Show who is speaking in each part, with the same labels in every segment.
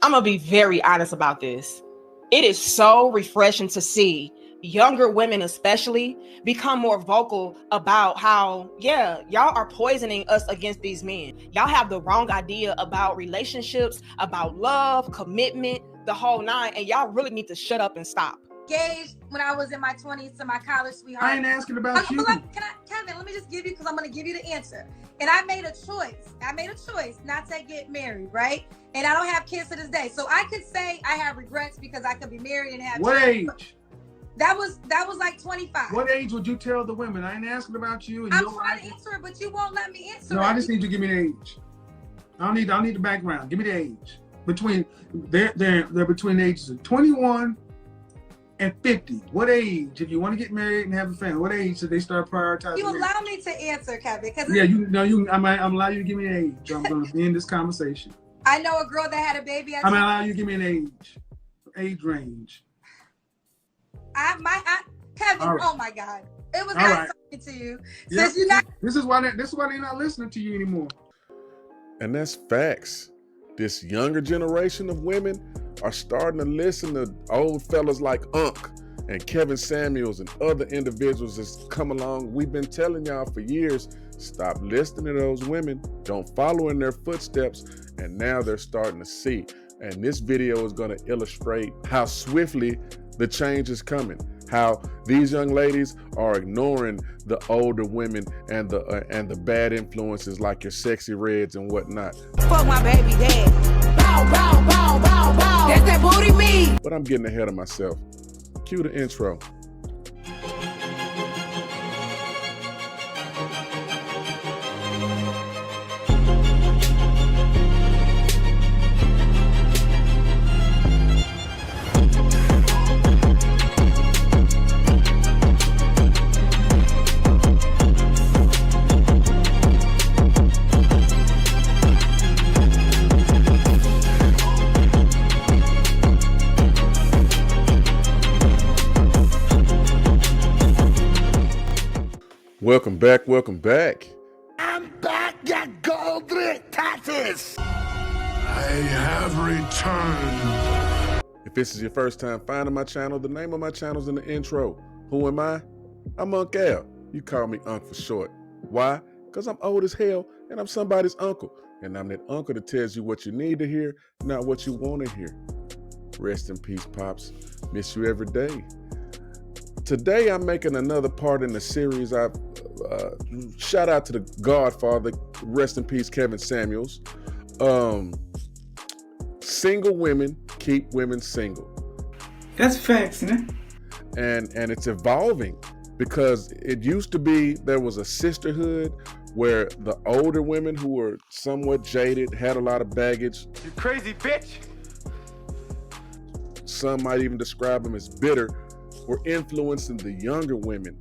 Speaker 1: I'm gonna be very honest about this. It is so refreshing to see younger women especially become more vocal about how, yeah, y'all are poisoning us against these men. Y'all have the wrong idea about relationships, about love, commitment, the whole nine, and y'all really need to shut up and stop.
Speaker 2: Engaged when I was in my 20s to my college sweetheart.
Speaker 3: I ain't asking about you.
Speaker 2: Kevin, let me just give you, because I'm going to give you the answer. And I made a choice not to get married, right? And I don't have kids to this day. So I could say I have regrets because I could be married and have
Speaker 3: What
Speaker 2: children.
Speaker 3: age?
Speaker 2: That was like 25.
Speaker 3: What age would you tell the women? I ain't asking about you. And
Speaker 2: I'm trying to answer it, but you won't let me answer it.
Speaker 3: No, I just need you to give me the age. I don't need the background. Give me the age. They're between the ages of 21 and 50. What age, if you want to get married and have a family, what age should they start prioritizing?
Speaker 2: You allow me to answer, Kevin.
Speaker 3: Yeah, I'm allowing you to give me an age. I'm going to end this conversation.
Speaker 2: I know a girl that had a baby at
Speaker 3: I'm allowing you to give me an age range.
Speaker 2: Kevin,
Speaker 3: right.
Speaker 2: Oh my God. It was
Speaker 3: All
Speaker 2: nice
Speaker 3: right.
Speaker 2: talking to you.
Speaker 3: Yep.
Speaker 2: Since you're not
Speaker 3: This is why they're not listening to you anymore.
Speaker 4: And that's facts. This younger generation of women are starting to listen to old fellas like Unc and Kevin Samuels and other individuals that's come along. We've been telling y'all for years, stop listening to those women. Don't follow in their footsteps. And now they're starting to see. And this video is going to illustrate how swiftly the change is coming. How these young ladies are ignoring the older women and the bad influences like your Sexxy Reds and whatnot.
Speaker 5: Fuck my baby dad. Bow, bow, bow, bow, bow. That's that booty me.
Speaker 4: But I'm getting ahead of myself. Cue the intro. Welcome back.
Speaker 6: I'm back, you gold taxes. I have returned.
Speaker 4: If this is your first time finding my channel, the name of my channel is in the intro. Who am I? I'm Unc Al. You call me Unc for short. Why? Because I'm old as hell and I'm somebody's uncle. And I'm that uncle that tells you what you need to hear, not what you want to hear. Rest in peace, Pops. Miss you every day. Today, I'm making another part in the series. Shout out to the Godfather, rest in peace, Kevin Samuels. Single women keep women single.
Speaker 3: That's facts, man.
Speaker 4: And it's evolving because it used to be there was a sisterhood where the older women who were somewhat jaded, had a lot of baggage.
Speaker 6: You crazy bitch.
Speaker 4: Some might even describe them as bitter, were influencing the younger women,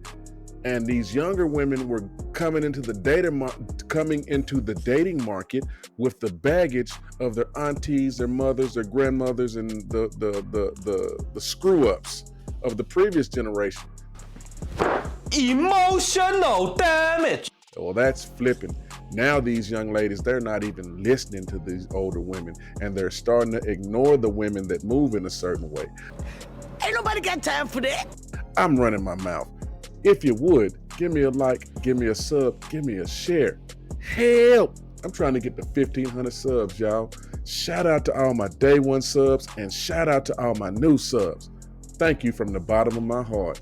Speaker 4: and these younger women were coming into the dating market with the baggage of their aunties, their mothers, their grandmothers, and the screw ups of the previous generation.
Speaker 7: Emotional damage.
Speaker 4: Well, that's flipping. Now these young ladies, they're not even listening to these older women, and they're starting to ignore the women that move in a certain way.
Speaker 5: Ain't nobody got time for that.
Speaker 4: I'm running my mouth. If you would, give me a like, give me a sub, give me a share. Help! I'm trying to get to 1,500 subs, y'all. Shout out to all my day one subs and shout out to all my new subs. Thank you from the bottom of my heart.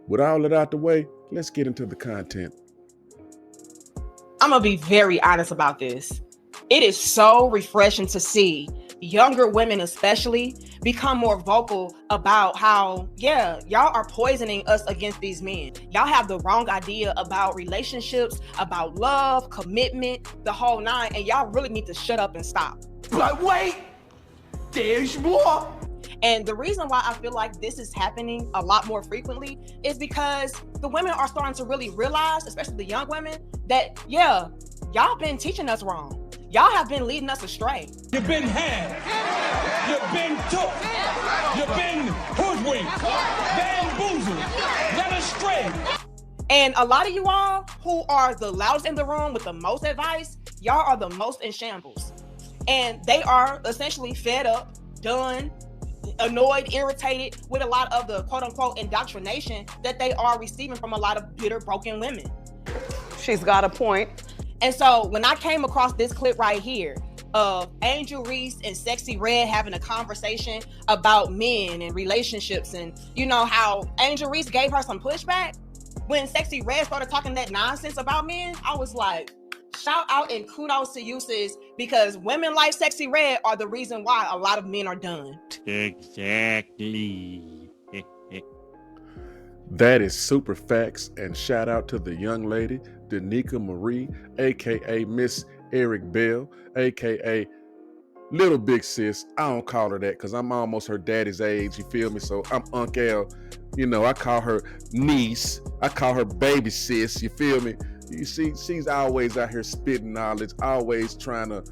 Speaker 4: With all that out the way, let's get into the content.
Speaker 1: I'm gonna be very honest about this. It is so refreshing to see younger women especially become more vocal about how, yeah, y'all are poisoning us against these men. Y'all have the wrong idea about relationships, about love, commitment, the whole nine, and y'all really need to shut up and stop.
Speaker 7: But wait, there's more.
Speaker 1: And the reason why I feel like this is happening a lot more frequently is because the women are starting to really realize, especially the young women, that, yeah, y'all been teaching us wrong. Y'all have been leading us astray.
Speaker 8: You've been had. You've been took. You've been hoodwinked. Bamboozled. Led astray.
Speaker 1: And a lot of you all who are the loudest in the room with the most advice, y'all are the most in shambles. And they are essentially fed up, done, annoyed, irritated with a lot of the quote unquote indoctrination that they are receiving from a lot of bitter, broken women.
Speaker 9: She's got a point.
Speaker 1: And so when I came across this clip right here of Angel Reese and Sexxy Red having a conversation about men and relationships, and you know how Angel Reese gave her some pushback, when Sexxy Red started talking that nonsense about men, I was like, shout out and kudos to you, sis, because women like Sexxy Red are the reason why a lot of men are done.
Speaker 10: Exactly.
Speaker 4: That is super facts, and shout out to the young lady, Danica Marie, aka Miss Eric Bell, aka Little Big Sis. I don't call her that because I'm almost her daddy's age, you feel me? So I'm Uncle, you know, I call her niece, I call her baby sis, you feel me? You see, she's always out here spitting knowledge, always trying to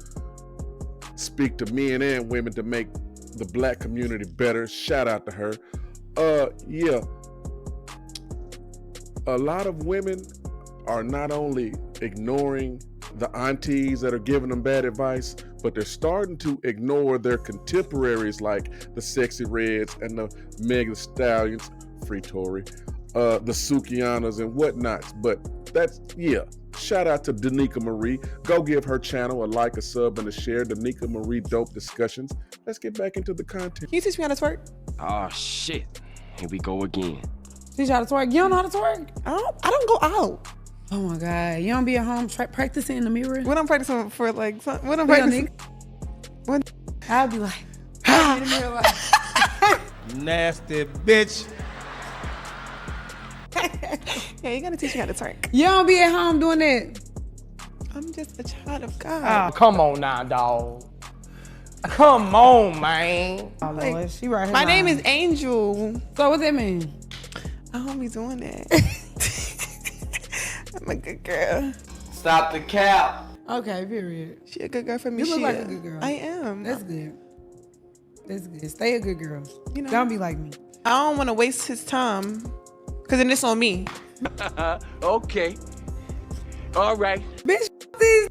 Speaker 4: speak to men and women to make the black community better. Shout out to her. Yeah. A lot of women are not only ignoring the aunties that are giving them bad advice, but they're starting to ignore their contemporaries like the Sexxy Reds and the Megan Stallions, free Tory, the Sukianas and whatnots. But that's, yeah. Shout out to Danica Marie. Go give her channel a like, a sub, and a share. Danica Marie Dope Discussions. Let's get back into the content.
Speaker 11: Can you teach me how to twerk?
Speaker 10: Oh, shit. Here we go again.
Speaker 9: Teach you how to twerk. You don't know how to twerk?
Speaker 11: I don't go out.
Speaker 9: Oh my God. You don't be at home practicing in the mirror?
Speaker 11: When I'm practicing for like, when I'm practicing.
Speaker 9: I'll be like, in the mirror like.
Speaker 7: Nasty bitch.
Speaker 11: Yeah, you gotta teach me how to twerk.
Speaker 9: You don't be at home doing that.
Speaker 11: I'm just a child of God.
Speaker 7: Come on now, dog. Come on, man.
Speaker 9: Oh, Lord, she right here.
Speaker 11: My name is Angel.
Speaker 9: So what that mean?
Speaker 11: I don't be doing that. I'm a good girl.
Speaker 7: Stop the cap.
Speaker 9: Okay, period.
Speaker 11: She a good girl for me.
Speaker 9: You look like a good girl.
Speaker 11: I am.
Speaker 9: That's good. That's good. Stay a good girl.
Speaker 11: You know,
Speaker 9: don't be like me.
Speaker 11: I don't want to waste his time, cause then it's on me.
Speaker 10: Okay. All right.
Speaker 9: Bitch, these.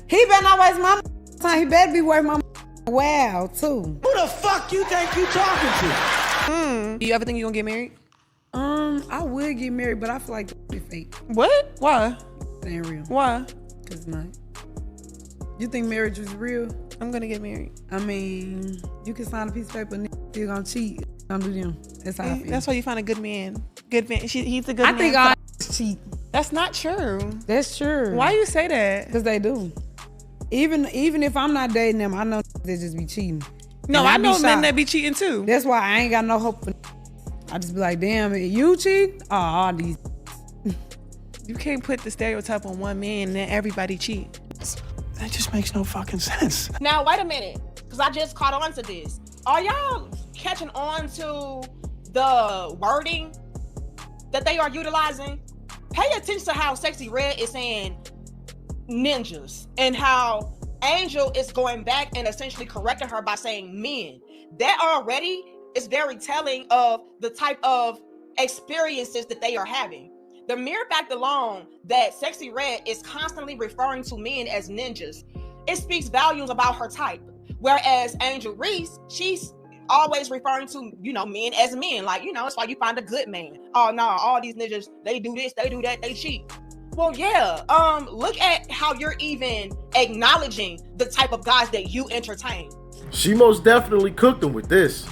Speaker 9: He better not waste my time. He better be worth my wow too.
Speaker 7: Who the fuck you think you talking to?
Speaker 11: Do you ever think you gonna get married?
Speaker 9: I would get married, but I feel like it's fake.
Speaker 11: What? Why?
Speaker 9: It ain't real.
Speaker 11: Why?
Speaker 9: Cause it's not. You think marriage was real?
Speaker 11: I'm gonna get married.
Speaker 9: I mean, you can sign a piece of paper and still gonna cheat. Don't do them. That's how I feel.
Speaker 11: That's why you find a good man. Good man. He's a good man.
Speaker 9: I think all cheat.
Speaker 11: That's not true.
Speaker 9: That's true.
Speaker 11: Why you say that?
Speaker 9: Because they do. Even if I'm not dating them, I know they just be cheating.
Speaker 11: No, I know men that be cheating too.
Speaker 9: That's why I ain't got no hope for. I just be like, damn, you cheat? Oh, all these.
Speaker 11: You can't put the stereotype on one man and then everybody cheat.
Speaker 7: That just makes no fucking sense.
Speaker 1: Now, wait a minute, because I just caught on to this. Are y'all catching on to the wording that they are utilizing? Pay attention to how Sexxy Red is saying ninjas and how Angel is going back and essentially correcting her by saying men. That already is very telling of the type of experiences that they are having. The mere fact alone that Sexxy Red is constantly referring to men as ninjas, it speaks volumes about her type. Whereas Angel Reese, she's always referring to, men as men. Like, it's why you find a good man. Oh no, all these ninjas, they do this, they do that, they cheat. Well, yeah, look at how you're even acknowledging the type of guys that you entertain.
Speaker 12: She most definitely cooked them with this.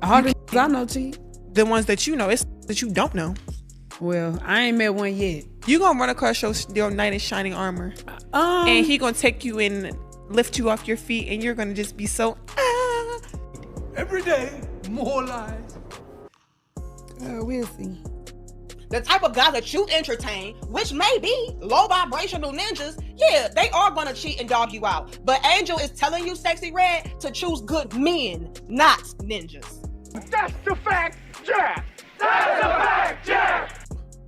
Speaker 9: All the I know cheat.
Speaker 11: The ones that you know, it's that you don't know.
Speaker 9: Well, I ain't met one yet.
Speaker 11: You gonna run across your knight in shining armor, and he gonna take you and lift you off your feet, and you're gonna just be so.
Speaker 7: Every day, more lies.
Speaker 9: We'll see.
Speaker 1: The type of guys that you entertain, which may be low vibrational ninjas, yeah, they are gonna cheat and dog you out. But Angel is telling you, Sexxy Red, to choose good men, not ninjas.
Speaker 6: That's the fact, Jack. That's the fact, Jack.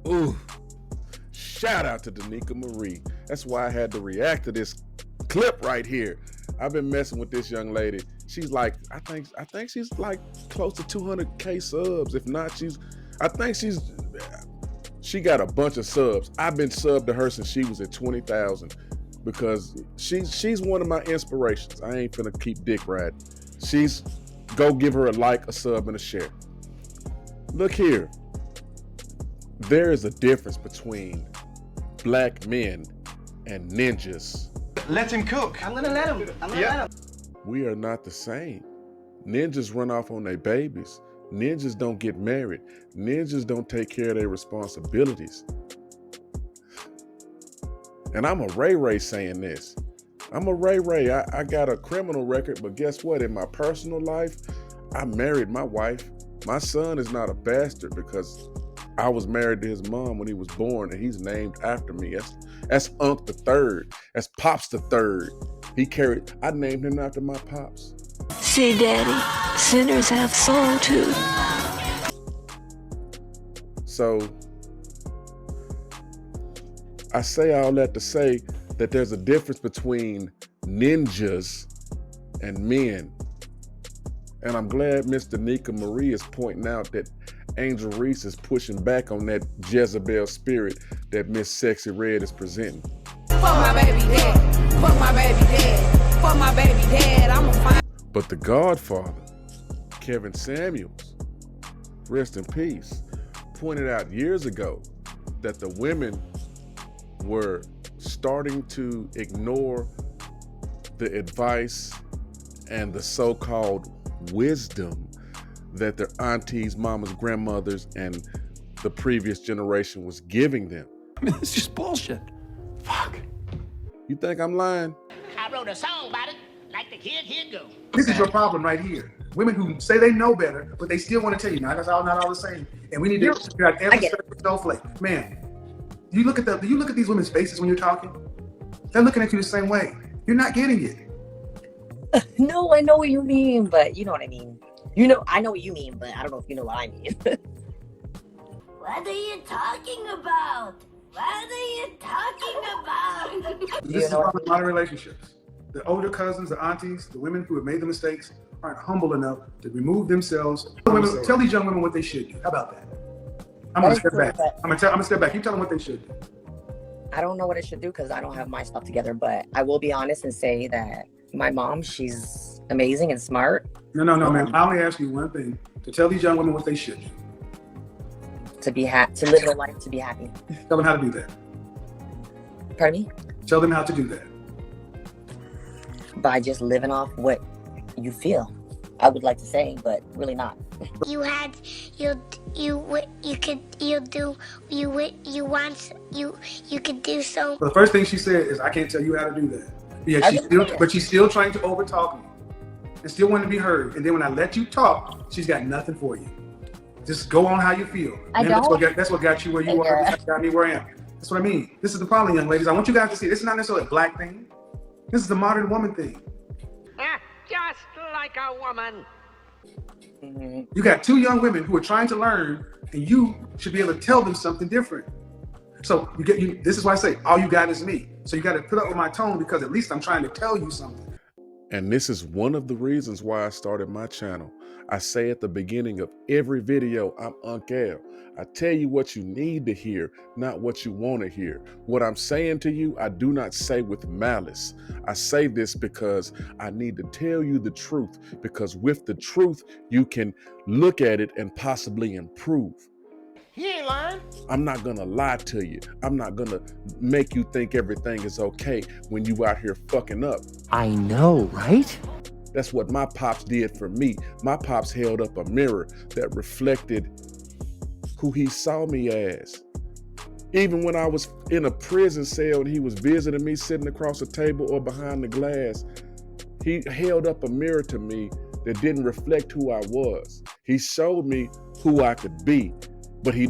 Speaker 4: Ooh, shout out to Danica Marie. That's why I had to react to this clip right here. I've been messing with this young lady. She's like, I think she's like close to 200K subs. If not, she's I think she got a bunch of subs. I've been subbed to her since she was at 20,000 because she's one of my inspirations. I ain't finna keep dick riding. Go give her a like, a sub, and a share. Look here. There is a difference between black men and ninjas.
Speaker 13: Let him cook. I'm gonna let him.
Speaker 4: We are not the same. Ninjas run off on their babies. Ninjas don't get married. Ninjas don't take care of their responsibilities. And I'm a Ray saying this. I'm a Ray. I got a criminal record, but guess what? In my personal life, I married my wife. My son is not a bastard because I was married to his mom when he was born, and he's named after me. That's Unc the Third. That's Pops the Third. I named him after my pops.
Speaker 5: See, Daddy, sinners have soul too.
Speaker 4: So I say all that to say that there's a difference between ninjas and men. And I'm glad Miss Danica Marie is pointing out that Angel Reese is pushing back on that Jezebel spirit that Miss Sexxy Red is presenting.
Speaker 5: Fuck my baby dad. Fuck my baby dad. Fuck my baby dad. I'ma find.
Speaker 4: But the Godfather, Kevin Samuels, rest in peace, pointed out years ago that the women were starting to ignore the advice and the so-called wisdom that their aunties, mamas, grandmothers, and the previous generation was giving them.
Speaker 13: I mean, it's just bullshit. Fuck.
Speaker 4: You think I'm lying?
Speaker 14: I wrote a song about it, like the kid, here go.
Speaker 3: This is your problem right here. Women who say they know better, but they still want to tell you, not all the same. And we need to figure out every snowflake. Man, you look at these women's faces when you're talking. They're looking at you the same way. You're not getting it.
Speaker 15: No, I know what you mean, but you know what I mean. I know what you mean, but I don't know if you know what I mean.
Speaker 16: What are you talking about? What are you talking about?
Speaker 3: This is about modern relationships. The older cousins, the aunties, the women who have made the mistakes aren't humble enough to remove themselves. Tell these young women what they should do. How about that? I'm gonna step back. I'm gonna step back. You tell them what they should do.
Speaker 15: I don't know what I should do because I don't have my stuff together, but I will be honest and say that my mom, she's amazing and smart.
Speaker 3: No, man. I only ask you one thing: to tell these young women what they should do.
Speaker 15: To live their life, to be happy.
Speaker 3: Tell them how to do that.
Speaker 15: Pardon me?
Speaker 3: Tell them how to do that.
Speaker 15: By just living off what you feel. I would like to say, but really not.
Speaker 16: You could do so.
Speaker 3: The first thing she said is, "I can't tell you how to do that." Yeah, she's still trying to overtalk me and still wanting to be heard. And then when I let you talk, she's got nothing for you. Just go on how you feel. That's what got you where you are. That's got me where I am. That's what I mean. This is the problem, young ladies. I want you guys to see this is not necessarily a black thing. This is a modern woman thing.
Speaker 14: Just like a woman.
Speaker 3: You got two young women who are trying to learn, and you should be able to tell them something different. So this is why I say all you got is me. So you got to put up with my tone because at least I'm trying to tell you something.
Speaker 4: And this is one of the reasons why I started my channel. I say at the beginning of every video, I'm Uncle. I tell you what you need to hear, not what you want to hear. What I'm saying to you, I do not say with malice. I say this because I need to tell you the truth, because with the truth, you can look at it and possibly improve.
Speaker 7: He ain't lying.
Speaker 4: I'm not gonna lie to you. I'm not gonna make you think everything is okay when you out here fucking up.
Speaker 7: I know, right?
Speaker 4: That's what my pops did for me. My pops held up a mirror that reflected who he saw me as. Even when I was in a prison cell and he was visiting me sitting across the table or behind the glass, he held up a mirror to me that didn't reflect who I was. He showed me who I could be, but he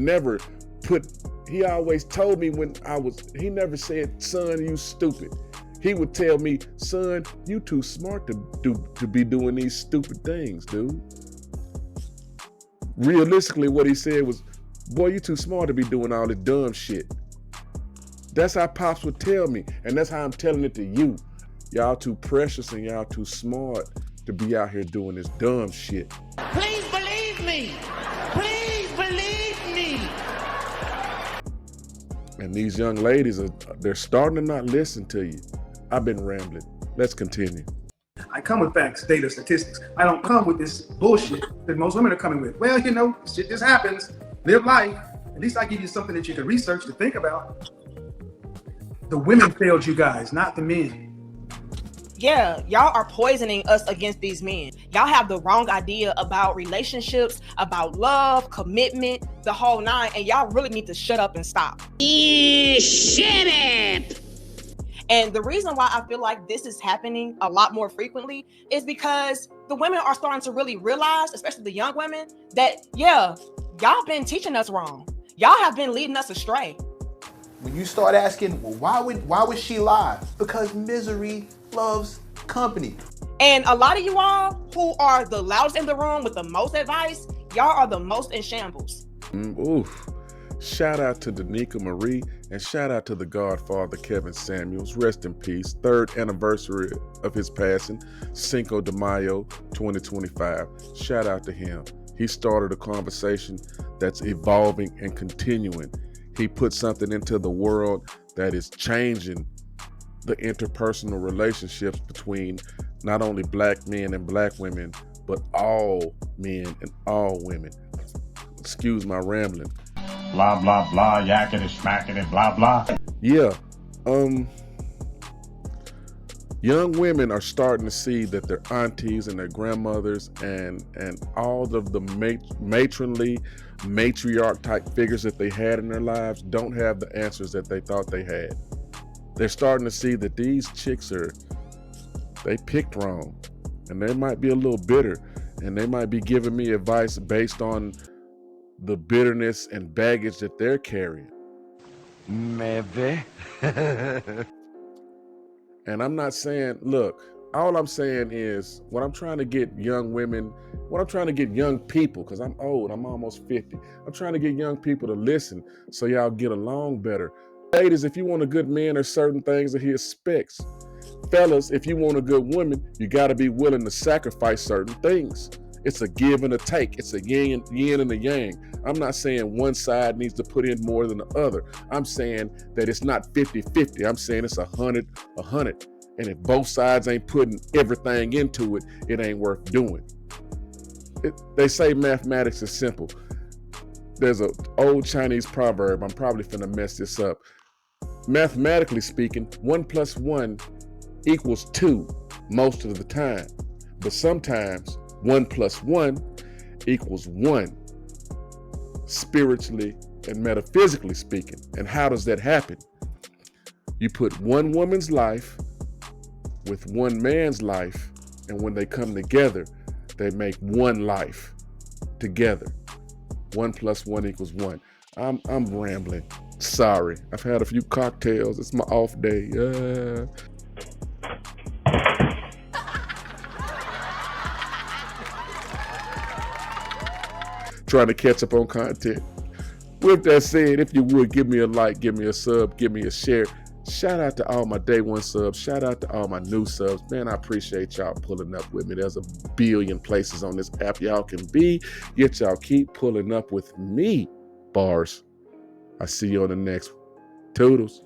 Speaker 4: always told me he never said, son, you stupid. He would tell me, son, you too smart to be doing these stupid things, dude. Realistically, what he said was, boy, you too smart to be doing all this dumb shit. That's how Pops would tell me, and that's how I'm telling it to you. Y'all too precious and y'all too smart to be out here doing this dumb shit.
Speaker 14: Please believe me. Please believe
Speaker 4: And these young ladies, they're starting to not listen to you. I've been rambling. Let's continue.
Speaker 3: I come with facts, data, statistics. I don't come with this bullshit that most women are coming with. Well, you know, shit just happens. Live life. At least I give you something that you can research to think about. The women failed you guys, not the men.
Speaker 1: Yeah, y'all are poisoning us against these men. Y'all have the wrong idea about relationships, about love, commitment, the whole nine, and y'all really need to shut up and stop.
Speaker 14: Shut up!
Speaker 1: And the reason why I feel like this is happening a lot more frequently is because the women are starting to really realize, especially the young women, that, yeah, y'all been teaching us wrong. Y'all have been leading us astray.
Speaker 17: When you start asking, well, why would she lie? Because misery loves company.
Speaker 1: And a lot of you all who are the loudest in the room with the most advice, y'all are the most in shambles.
Speaker 4: Oof. Shout out to Danica Marie and shout out to the Godfather Kevin Samuels. Rest in peace. 3rd anniversary of his passing, Cinco de Mayo 2025. Shout out to him. He started a conversation that's evolving and continuing. He put something into the world that is changing the interpersonal relationships between not only black men and black women, but all men and all women. Excuse my rambling.
Speaker 18: Blah, blah, blah, yakety, smackety, blah, blah.
Speaker 4: Yeah. Young women are starting to see that their aunties and their grandmothers and all of the matronly, matriarch type figures that they had in their lives don't have the answers that they thought they had. They're starting to see that these chicks they picked wrong, and they might be a little bitter, and they might be giving me advice based on the bitterness and baggage that they're carrying.
Speaker 10: Maybe.
Speaker 4: And I'm not saying, look, all I'm saying is what I'm trying to get young women, what I'm trying to get young people, because I'm old, I'm almost 50. I'm trying to get young people to listen so y'all get along better. Ladies, if you want a good man, there's certain things that he expects. Fellas, if you want a good woman, you got to be willing to sacrifice certain things. It's a give and a take. It's a yin and a yang. I'm not saying one side needs to put in more than the other. I'm saying that it's not 50-50. I'm saying it's 100-100. And if both sides ain't putting everything into it, it ain't worth doing. They say mathematics is simple. There's an old Chinese proverb. I'm probably finna mess this up. Mathematically speaking, 1 + 1 = 2 most of the time. But sometimes 1 + 1 = 1, spiritually and metaphysically speaking. And how does that happen? You put one woman's life with one man's life, and when they come together, they make one life together. 1 + 1 = 1. I'm rambling. Sorry. I've had a few cocktails. It's my off day. Trying to catch up on content. With that said, if you would, give me a like, give me a sub, give me a share. Shout out to all my day one subs. Shout out to all my new subs. Man, I appreciate y'all pulling up with me. There's a billion places on this app y'all can be, yet y'all keep pulling up with me. Bars. I see you on the next one. Toodles.